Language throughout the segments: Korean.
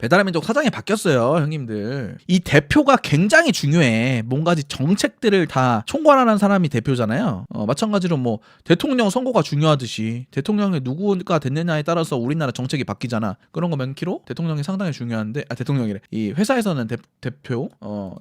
배달의민족 사장이 바뀌었어요, 형님들. 이 대표가 굉장히 중요해. 뭔가 정책들을 다 총괄하는 사람이 대표잖아요. 마찬가지로 뭐 대통령 선거가 중요하듯이 대통령이 누구가 됐느냐에 따라서 우리나라 정책이 바뀌잖아. 그런 거 명키로 대통령이 상당히 중요한데, 대통령이래. 이 회사에서는 대표,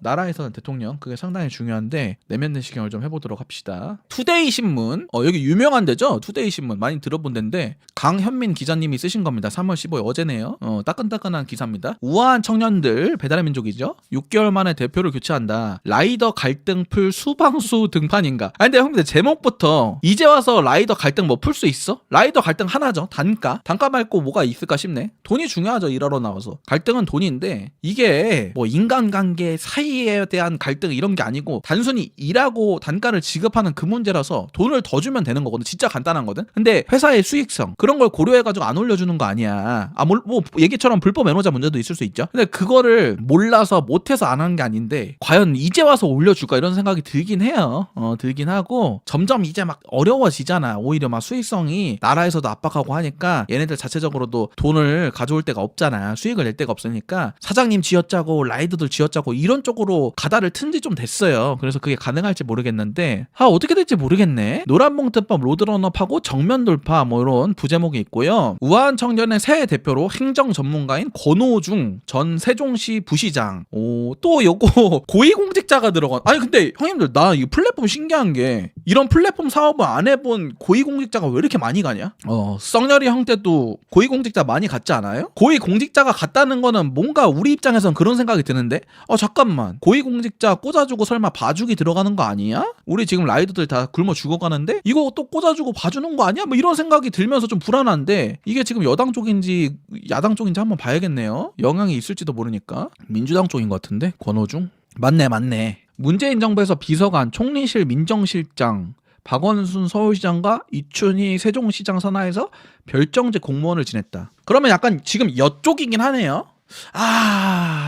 나라에서는 대통령, 그게 상당히 중요한데 내면 내시경을 좀 해보도록 합시다. 투데이 신문, 여기 유명한 데죠? 투데이 신문 많이 들어본 데인데 강현민 기자님이 쓰신 겁니다. 3월 15일 어제네요. 따끈따끈한 기사입니다. 우아한 청년들, 배달의 민족이죠. 6개월 만에 대표를 교체한다. 라이더 갈등 풀 수방수 등판인가. 근데 형님들 제목부터 이제 와서 라이더 갈등 뭐 풀 수 있어? 라이더 갈등 하나죠. 단가 말고 뭐가 있을까 싶네. 돈이 중요하죠. 일하러 나와서. 갈등은 돈인데 이게 뭐 인간관계 사이에 대한 갈등 이런 게 아니고 단순히 일하고 단가를 지급하는 그 문제라서 돈을 더 주면 되는 거거든. 진짜 간단한 거든. 근데 회사의 수익성 그런 걸 고려해가지고 안 올려주는 거 아니야. 뭐 얘기처럼 불법 매노자 문제도 있을 수 있죠. 근데 그거를 몰라서 못해서 안 하는 게 아닌데 과연 이제 와서 올려줄까 이런 생각이 들긴 해요. 들긴 하고 점점 이제 막 어려워지잖아. 오히려 막 수익성이 나라에서도 압박하고 하니까 얘네들 자체적으로도 돈을 가져올 데가 없잖아. 수익을 낼 데가 없으니까 사장님 쥐어짜고 라이더들 쥐어짜고 이런 쪽으로 가다를 튼 지 좀 됐어요. 그래서 그게 가능할지 모르겠는데 어떻게 될지 모르겠네. 노란봉투법 로드런업하고 정면 돌파 뭐 이런 부제목이 있고요. 우아한 청년의 새 대표로 행정 전문가인 권오중 전 세종시 부시장. 또 요거 고위공직자가 들어간. 아니 근데 형님들 나 이 플랫폼 신기한 게 이런 플랫폼 사업을 안 해본 고위공직자가 왜 이렇게 많이 가냐? 썩녀리 형 때도 고위공직자 많이 갔지 않아요? 고위공직자가 갔다는 거는 뭔가 우리 입장에선 그런 생각이 드는데 잠깐만 고위공직자 꽂아주고 설마 봐주기 들어가는 거 아니야? 우리 지금 라이더들 다 굶어 죽어가는데 이거 또 꽂아주고 봐주는 거 아니야? 뭐 이런 생각이 들면서 좀 불안한데 이게 지금 여당 쪽인지 야당 쪽인지 한번 봐야겠네요. 영향이 있을지도 모르니까. 민주당 쪽인 것 같은데 권오중? 맞네. 문재인 정부에서 비서관, 총리실 민정실장, 박원순 서울시장과 이춘희 세종시장 산하에서 별정직 공무원을 지냈다. 그러면 약간 지금 여쪽이긴 하네요.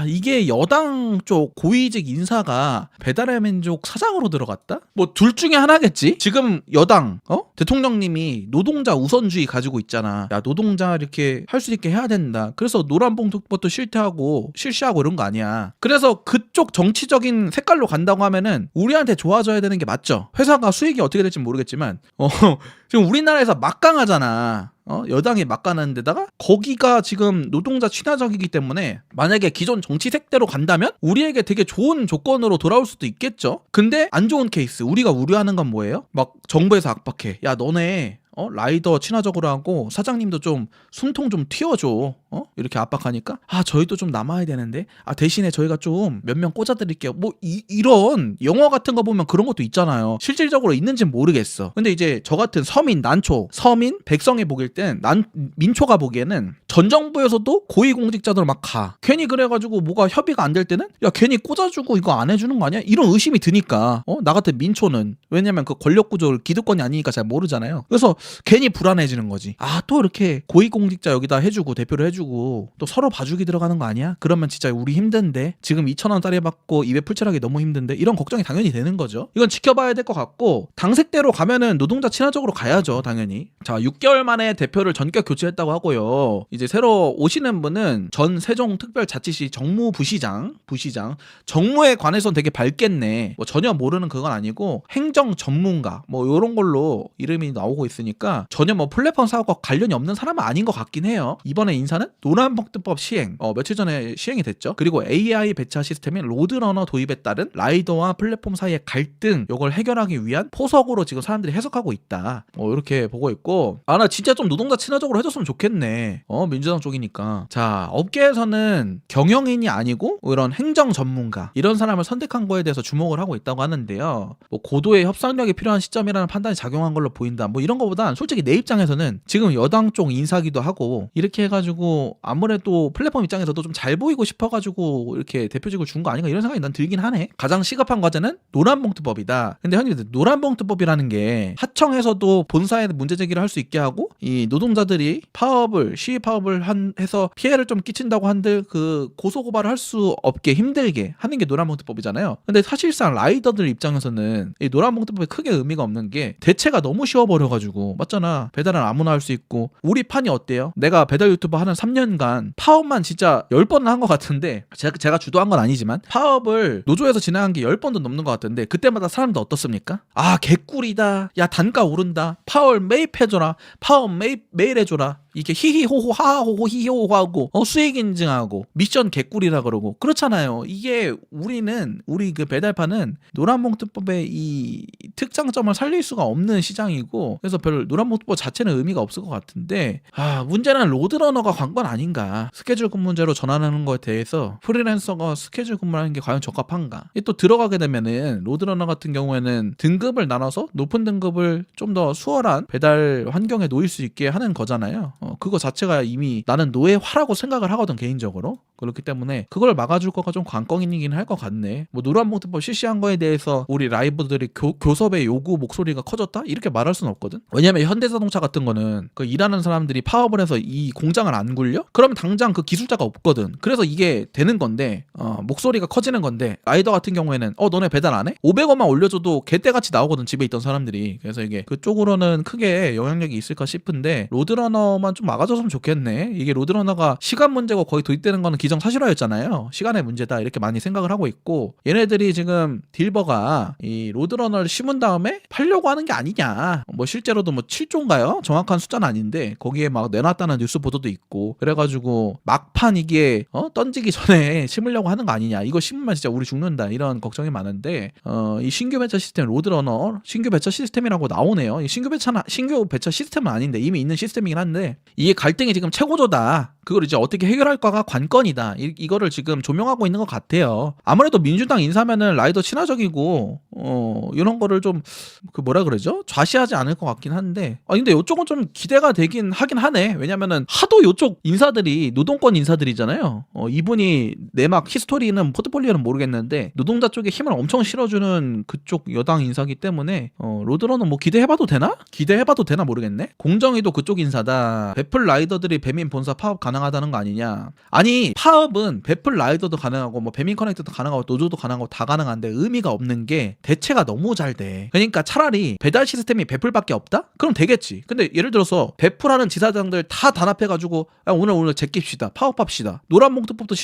이게 여당 쪽 고위직 인사가 배달의 민족 사장으로 들어갔다? 뭐 둘 중에 하나겠지? 지금 여당 대통령님이 노동자 우선주의 가지고 있잖아. 야 노동자 이렇게 할 수 있게 해야 된다. 그래서 노란봉투법도 실시하고 이런 거 아니야. 그래서 그쪽 정치적인 색깔로 간다고 하면은 우리한테 좋아져야 되는 게 맞죠. 회사가 수익이 어떻게 될지 모르겠지만 지금 우리나라에서 막강하잖아. 여당이 막가는 데다가 거기가 지금 노동자 친화적이기 때문에 만약에 기존 정치색대로 간다면 우리에게 되게 좋은 조건으로 돌아올 수도 있겠죠. 근데 안 좋은 케이스 우리가 우려하는 건 뭐예요? 막 정부에서 압박해. 야 너네 라이더 친화적으로 하고 사장님도 좀 숨통 좀 틔워줘. 이렇게 압박하니까 저희도 좀 남아야 되는데 대신에 저희가 좀 몇 명 꽂아드릴게요. 뭐 이런 영화 같은 거 보면 그런 것도 있잖아요. 실질적으로 있는지는 모르겠어. 근데 이제 저 같은 서민 백성이 보길 땐 민초가 보기에는 전 정부에서도 고위공직자들 막 가. 괜히 그래가지고 뭐가 협의가 안 될 때는 야 괜히 꽂아주고 이거 안 해주는 거 아니야? 이런 의심이 드니까 나 같은 민초는 왜냐면 그 권력구조를 기득권이 아니니까 잘 모르잖아요. 그래서 괜히 불안해지는 거지. 또 이렇게 고위공직자 여기다 해주고 대표를 해주고 또 서로 봐주기 들어가는 거 아니야? 그러면 진짜 우리 힘든데 지금 2,000원짜리 받고 입에 풀칠하기 너무 힘든데 이런 걱정이 당연히 되는 거죠. 이건 지켜봐야 될 것 같고 당색대로 가면은 노동자 친화적으로 가야죠. 당연히. 자 6개월 만에 대표를 전격 교체했다고 하고요. 이제 새로 오시는 분은 전 세종특별자치시 정무부시장 정무에 관해서는 되게 밝겠네. 뭐 전혀 모르는 그건 아니고 행정 전문가 뭐 이런 걸로 이름이 나오고 있으니까 전혀 뭐 플랫폼 사업과 관련이 없는 사람은 아닌 것 같긴 해요. 이번에 인사는 노란봉투법 시행 며칠 전에 시행이 됐죠. 그리고 AI 배차 시스템인 로드러너 도입에 따른 라이더와 플랫폼 사이의 갈등 이걸 해결하기 위한 포석으로 지금 사람들이 해석하고 있다. 이렇게 보고 있고 나 진짜 좀 노동자 친화적으로 해줬으면 좋겠네. 민주당 쪽이니까. 자 업계에서는 경영인이 아니고 이런 행정 전문가 이런 사람을 선택한 거에 대해서 주목을 하고 있다고 하는데요. 뭐 고도의 협상력이 필요한 시점이라는 판단이 작용한 걸로 보인다. 뭐 이런 거보단 솔직히 내 입장에서는 지금 여당 쪽 인사기도 하고 이렇게 해가지고 아무래도 플랫폼 입장에서도 좀 잘 보이고 싶어가지고 이렇게 대표직을 준 거 아닌가 이런 생각이 난 들긴 하네. 가장 시급한 과제는 노란봉투법이다. 근데 형님들 노란봉투법이라는 게 하청에서도 본사에 문제 제기를 할 수 있게 하고 이 노동자들이 시위 파업을 해서 피해를 좀 끼친다고 한들 그 고소고발을 할 수 없게 힘들게 하는 게 노란봉투법이잖아요. 근데 사실상 라이더들 입장에서는 이 노란봉투법에 크게 의미가 없는 게 대체가 너무 쉬워버려가지고 맞잖아. 배달은 아무나 할 수 있고 우리 판이 어때요? 내가 배달 유튜버 하는 3년 3년간 파업만 진짜 10번은 한 것 같은데, 제가 주도한 건 아니지만 파업을 노조에서 진행한 게 10번도 넘는 것 같은데, 그때마다 사람들 어떻습니까? 아, 개꿀이다. 야, 단가 오른다. 파월 매입해줘라. 파업 매일 해줘라. 이게 히히호호 하하호호 히히호호 하고 수익 인증하고 미션 개꿀이라 그러고 그렇잖아요. 이게 우리 그 배달파는 노란봉투법의 이 특장점을 살릴 수가 없는 시장이고, 그래서 별 노란봉투법 자체는 의미가 없을 것 같은데, 문제는 로드러너가 관건 아닌가. 스케줄 근무제로 전환하는 거에 대해서 프리랜서가 스케줄 근무하는 게 과연 적합한가. 또 들어가게 되면은 로드러너 같은 경우에는 등급을 나눠서 높은 등급을 좀 더 수월한 배달 환경에 놓일 수 있게 하는 거잖아요. 그거 자체가 이미 나는 노예화라고 생각을 하거든, 개인적으로. 그렇기 때문에 그걸 막아줄 거가 좀 관건이긴 할 것 같네. 뭐 노란봉투법 실시한 거에 대해서 우리 라이브들이 교섭의 요구 목소리가 커졌다? 이렇게 말할 수는 없거든. 왜냐면 현대자동차 같은 거는 그 일하는 사람들이 파업을 해서 이 공장을 안 굴려? 그러면 당장 그 기술자가 없거든. 그래서 이게 되는 건데 목소리가 커지는 건데, 라이더 같은 경우에는 너네 배달 안 해? 500원만 올려줘도 개떼같이 나오거든, 집에 있던 사람들이. 그래서 이게 그쪽으로는 크게 영향력이 있을까 싶은데, 로드러너만 좀 막아줬으면 좋겠네. 이게 로드러너가 시간 문제고 거의 도입되는 거는 기정사실화였잖아요. 시간의 문제다 이렇게 많이 생각을 하고 있고, 얘네들이 지금 딜버가 이 로드러너를 심은 다음에 팔려고 하는 게 아니냐. 뭐 실제로도 뭐 7조인가요? 정확한 숫자는 아닌데 거기에 막 내놨다는 뉴스 보도도 있고, 그래가지고 막판 이게 던지기 전에 심으려고 하는 거 아니냐. 이거 심으면 진짜 우리 죽는다, 이런 걱정이 많은데, 이 신규 배차 시스템 로드러너 신규 배차 시스템이라고 나오네요. 이 신규 배차 시스템은 아닌데 이미 있는 시스템이긴 한데, 이게 갈등이 지금 최고조다. 그걸 이제 어떻게 해결할까가 관건이다. 이거를 지금 조명하고 있는 것 같아요. 아무래도 민주당 인사면은 라이더 친화적이고 이런 거를 좀 뭐라 그러죠? 좌시하지 않을 것 같긴 한데, 근데 이쪽은 좀 기대가 되긴 하긴 하네. 왜냐면은 하도 이쪽 인사들이 노동권 인사들이잖아요. 이분이 내막 히스토리는 포트폴리오는 모르겠는데 노동자 쪽에 힘을 엄청 실어주는 그쪽 여당 인사기 때문에 로드러너 뭐 기대해봐도 되나? 기대해봐도 되나 모르겠네. 공정위도 그쪽 인사다. 베풀 라이더들이 배민 본사 파업 가능하다는 거 아니냐. 아니, 파업은 베풀 라이더도 가능하고 뭐 배민 커넥트도 가능하고 노조도 가능하고 다 가능한데 의미가 없는 게 대체가 너무 잘 돼. 그러니까 차라리 배달 시스템이 베풀밖에 없다? 그럼 되겠지. 근데 예를 들어서 베풀하는 지사장들 다 단합해가지고 오늘 제낍시다, 파업합시다, 노란봉투법도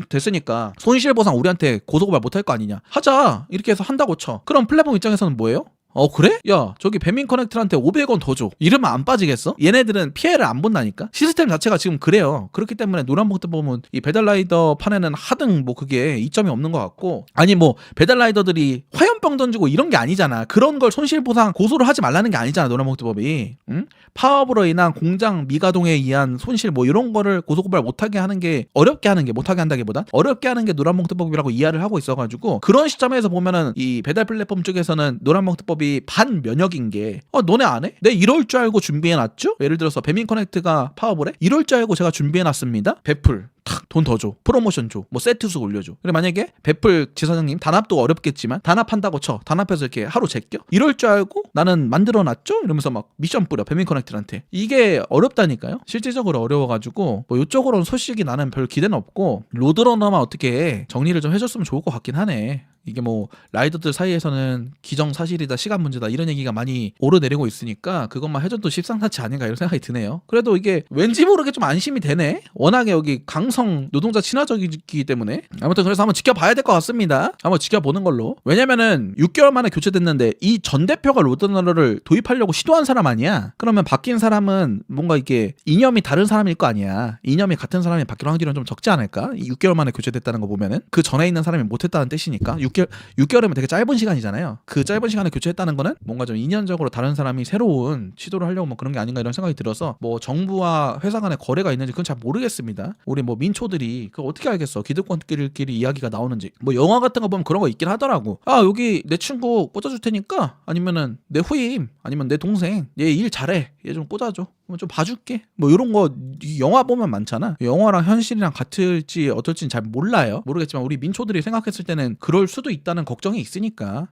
됐으니까 손실보상 우리한테 고소고발 못할 거 아니냐, 하자, 이렇게 해서 한다고 쳐. 그럼 플랫폼 입장에서는 뭐예요? 그래? 야, 저기 배민 커넥트한테 500원 더 줘. 이러면 안 빠지겠어? 얘네들은 피해를 안 본다니까? 시스템 자체가 지금 그래요. 그렇기 때문에 노란봉투법은 이 배달라이더 판에는 하등 뭐 그게 이점이 없는 것 같고, 아니 뭐 배달라이더들이 화염병 던지고 이런 게 아니잖아. 그런 걸 손실보상 고소를 하지 말라는 게 아니잖아, 노란봉투법이. 응? 파업으로 인한 공장 미가동에 의한 손실 뭐 이런 거를 고소고발 못하게 하는 게, 어렵게 하는 게, 못하게 한다기보다 어렵게 하는 게 노란봉투법이라고 이해를 하고 있어가지고, 그런 시점에서 보면은 이 배달 플랫폼 쪽에서는 노란봉투법이 반면역인 게, 너네 안 해? 내 이럴 줄 알고 준비해놨죠? 예를 들어서 배민 커넥트가 파업을 해? 이럴 줄 알고 제가 준비해놨습니다. 베풀 탁 돈 더 줘, 프로모션 줘, 뭐 세트수 올려줘. 그래, 만약에 베풀 지사장님 단합도 어렵겠지만 단합한다고 쳐, 단합해서 이렇게 하루 제껴? 이럴 줄 알고 나는 만들어놨죠? 이러면서 막 미션 뿌려, 배민 커넥트한테. 이게 어렵다니까요. 실질적으로 어려워가지고 뭐 이쪽으로는 소식이 나는 별 기대는 없고, 로드러너만 어떻게 정리를 좀 해줬으면 좋을 것 같긴 하네. 이게 뭐 라이더들 사이에서는 기정사실이다, 시간 문제다, 이런 얘기가 많이 오르내리고 있으니까 그것만 해줘도 십상사치 아닌가, 이런 생각이 드네요. 그래도 이게 왠지 모르게 좀 안심이 되네. 워낙에 여기 강성 노동자 친화적이기 때문에. 아무튼 그래서 한번 지켜봐야 될 것 같습니다. 한번 지켜보는 걸로. 왜냐면은 6개월 만에 교체됐는데 이 전 대표가 로드러너를 도입하려고 시도한 사람 아니야? 그러면 바뀐 사람은 뭔가 이게 이념이 다른 사람일 거 아니야. 이념이 같은 사람이 바뀔 확률은 좀 적지 않을까? 이 6개월 만에 교체됐다는 거 보면은 그 전에 있는 사람이 못했다는 뜻이니까. 6개월이면 되게 짧은 시간이잖아요. 그 짧은 시간에 교체했다는 거는 뭔가 좀 인연적으로 다른 사람이 새로운 시도를 하려고 뭐 그런 게 아닌가, 이런 생각이 들어서, 뭐 정부와 회사 간에 거래가 있는지 그건 잘 모르겠습니다. 우리 뭐 민초들이 그거 어떻게 알겠어? 기득권끼리 이야기가 나오는지. 뭐 영화 같은 거 보면 그런 거 있긴 하더라고. 여기 내 친구 꽂아줄 테니까, 아니면은 내 후임, 아니면 내 동생, 얘 일 잘해, 얘 좀 꽂아줘, 좀 봐줄게, 뭐 이런 거 영화 보면 많잖아. 영화랑 현실이랑 같을지 어떨지는 잘 모르겠지만 우리 민초들이 생각했을 때는 그럴 수도 있다는 걱정이 있으니까.